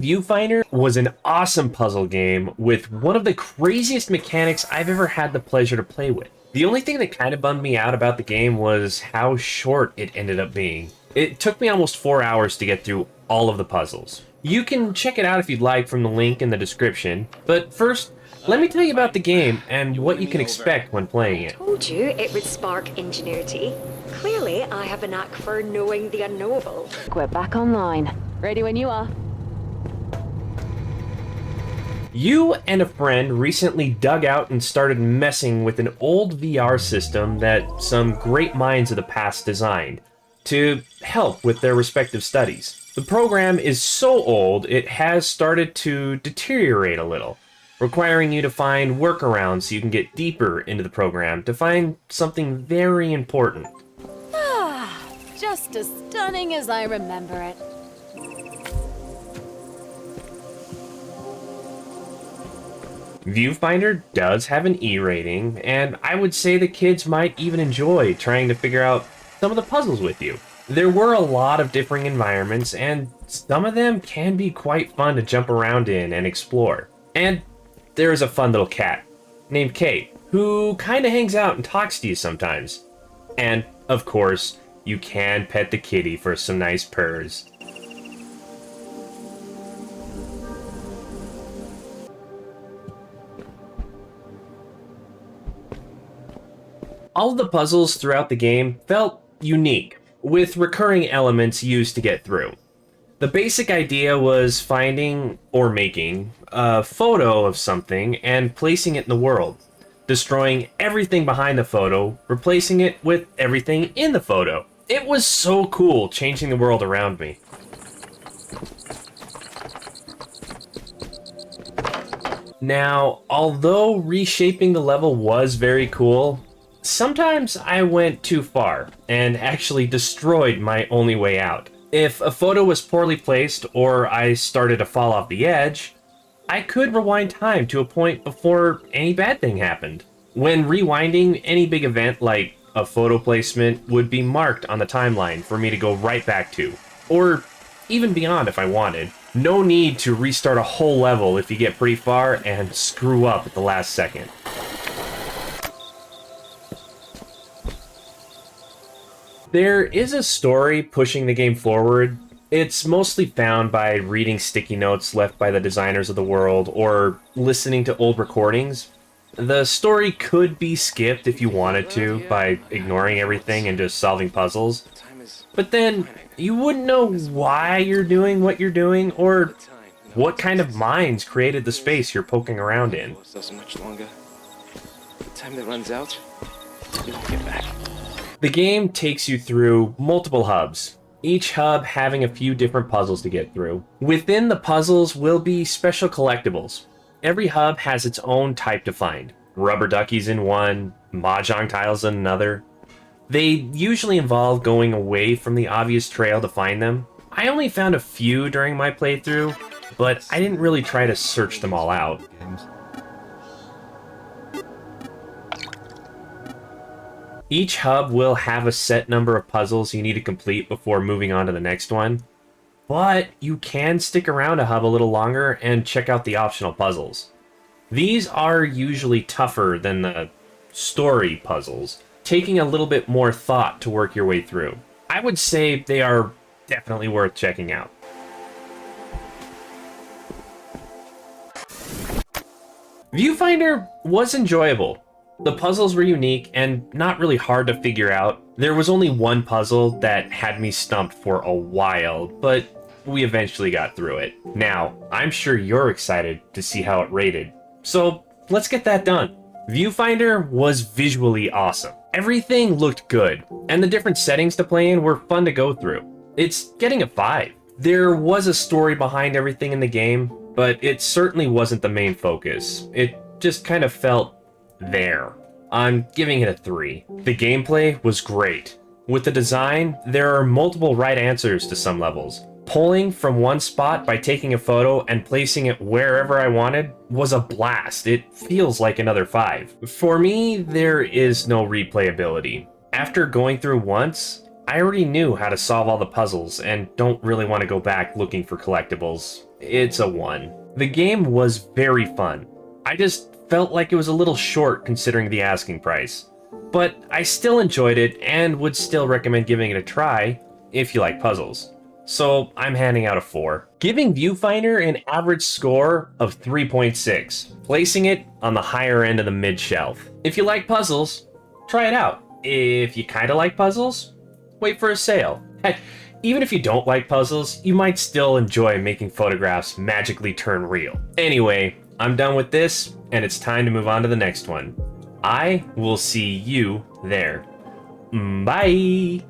Viewfinder was an awesome puzzle game with one of the craziest mechanics I've ever had the pleasure to play with. The only thing that kind of bummed me out about the game was how short it ended up being. It took me almost 4 hours to get through all of the puzzles. You can check it out if you'd like from the link in the description, but first, let me tell you about the game and what you can expect when playing it. Told you it would spark ingenuity. Clearly, I have a knack for knowing the unknowable. We're back online. Ready when you are. You and a friend recently dug out and started messing with an old VR system that some great minds of the past designed to help with their respective studies. The program is so old it has started to deteriorate a little, requiring you to find workarounds so you can get deeper into the program to find something very important. Just as stunning as I remember it. Viewfinder does have an E rating, and I would say the kids might even enjoy trying to figure out some of the puzzles with you. There were a lot of differing environments, and some of them can be quite fun to jump around in and explore. And there is a fun little cat named Kate, who kind of hangs out and talks to you sometimes. And, of course, you can pet the kitty for some nice purrs. All of the puzzles throughout the game felt unique, with recurring elements used to get through. The basic idea was finding or making a photo of something and placing it in the world, destroying everything behind the photo, replacing it with everything in the photo. It was so cool changing the world around me. Now, although reshaping the level was very cool, sometimes I went too far and actually destroyed my only way out. If a photo was poorly placed or I started to fall off the edge, I could rewind time to a point before any bad thing happened. When rewinding, any big event like a photo placement would be marked on the timeline for me to go right back to, or even beyond if I wanted. No need to restart a whole level if you get pretty far and screw up at the last second. There is a story pushing the game forward. It's mostly found by reading sticky notes left by the designers of the world or listening to old recordings. The story could be skipped if you wanted to by ignoring everything and just solving puzzles. But then you wouldn't know why you're doing what you're doing or what kind of minds created the space you're poking around in. Doesn't much longer. The time that runs out, we won't get back. The game takes you through multiple hubs, each hub having a few different puzzles to get through. Within the puzzles will be special collectibles. Every hub has its own type to find. Rubber duckies in one, mahjong tiles in another. They usually involve going away from the obvious trail to find them. I only found a few during my playthrough, but I didn't really try to search them all out. Each hub will have a set number of puzzles you need to complete before moving on to the next one, but you can stick around a hub a little longer and check out the optional puzzles. These are usually tougher than the story puzzles, taking a little bit more thought to work your way through. I would say they are definitely worth checking out. Viewfinder was enjoyable. The puzzles were unique and not really hard to figure out. There was only one puzzle that had me stumped for a while, but we eventually got through it. Now, I'm sure you're excited to see how it rated. So, let's get that done. Viewfinder was visually awesome. Everything looked good, and the different settings to play in were fun to go through. It's getting a 5. There was a story behind everything in the game, but it certainly wasn't the main focus. It just kind of felt there. I'm giving it a 3. The gameplay was great. With the design, there are multiple right answers to some levels. Pulling from one spot by taking a photo and placing it wherever I wanted was a blast. It feels like another 5. For me, there is no replayability. After going through once, I already knew how to solve all the puzzles and don't really want to go back looking for collectibles. It's a 1. The game was very fun. I just felt like it was a little short considering the asking price. But I still enjoyed it and would still recommend giving it a try if you like puzzles. So I'm handing out a 4. Giving Viewfinder an average score of 3.6, placing it on the higher end of the mid shelf. If you like puzzles, try it out. If you kinda like puzzles, wait for a sale. Heck, even if you don't like puzzles, you might still enjoy making photographs magically turn real. Anyway, I'm done with this, and it's time to move on to the next one. I will see you there. Bye!